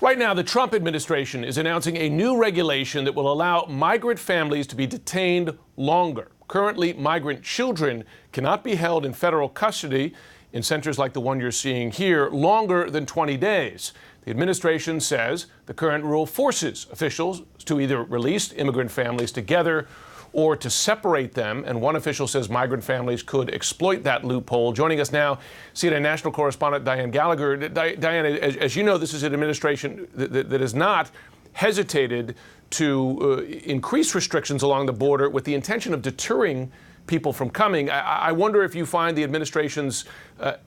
Right now, the Trump administration is announcing a new regulation that will allow migrant families to be detained longer. Currently, migrant children cannot be held in federal custody in centers like the one you're seeing here longer than 20 days. The administration says the current rule forces officials to either release immigrant families together or to separate them, and one official says migrant families could exploit that loophole. Joining us now, CNN national correspondent Diane Gallagher. Diane, as you know, this is an administration that has not hesitated to increase restrictions along the border with the intention of deterring people from coming. I wonder if you find the administration's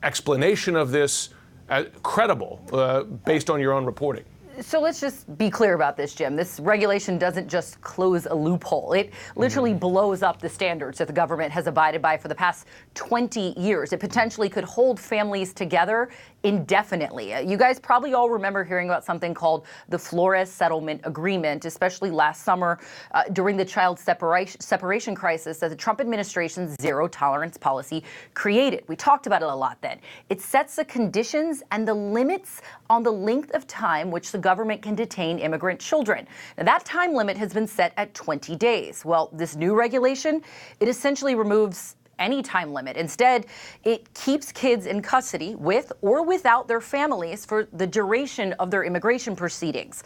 explanation of this credible based on your own reporting. So let's just be clear about this, Jim. This regulation doesn't just close a loophole. It literally blows up the standards that the government has abided by for the past 20 years. It potentially could hold families together indefinitely. You guys probably all remember hearing about something called the Flores Settlement Agreement, especially last summer during the child separation crisis that the Trump administration's zero tolerance policy created. We talked about it a lot then. It sets the conditions and the limits on the length of time which the government can detain immigrant children. Now, that time limit has been set at 20 days. Well, this new regulation, it essentially removes any time limit. Instead, it keeps kids in custody with or without their families for the duration of their immigration proceedings.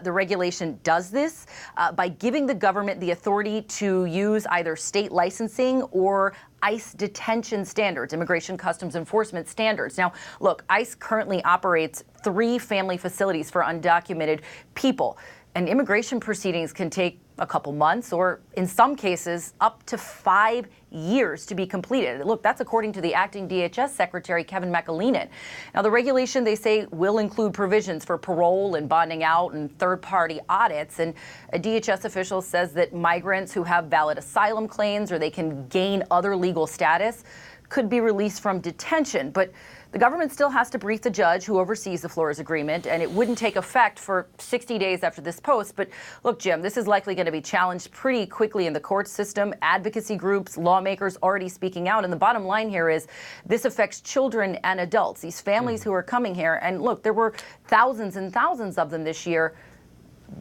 The regulation does this by giving the government the authority to use either state licensing or ICE detention standards, Immigration Customs Enforcement standards. Now, look, ICE currently operates 3 family facilities for undocumented people, and immigration proceedings can take a couple months or, in some cases, up to 5 years to be completed. Look, that's according to the acting DHS Secretary, Kevin McAleenan. Now, the regulation, they say, will include provisions for parole and bonding out and third-party audits. And a DHS official says that migrants who have valid asylum claims or they can gain other legal status could be released from detention. But the government still has to brief the judge who oversees the Flores Agreement, and it wouldn't take effect for 60 days after this post. But look, Jim, this is likely going to be challenged pretty quickly in the court system. Advocacy groups, lawmakers already speaking out. And the bottom line here is this affects children and adults, these families who are coming here. And look, there were thousands and thousands of them this year,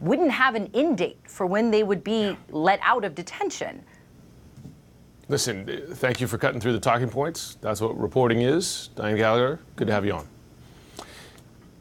wouldn't have an end date for when they would be let out of detention. Listen, thank you for cutting through the talking points. That's what reporting is. Diane Gallagher, good to have you on.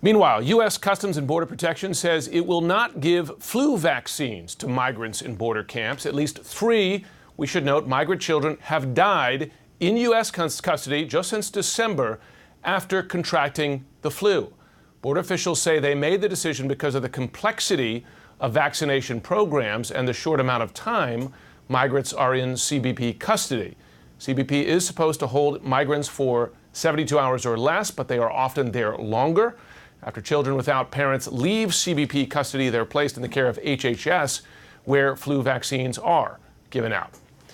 Meanwhile, U.S. Customs and Border Protection says it will not give flu vaccines to migrants in border camps. At least 3, we should note, migrant children have died in U.S. custody just since December after contracting the flu. Border officials say they made the decision because of the complexity of vaccination programs and the short amount of time migrants are in CBP custody. CBP is supposed to hold migrants for 72 hours or less, but they are often there longer. After children without parents leave CBP custody, they're placed in the care of HHS, where flu vaccines are given out.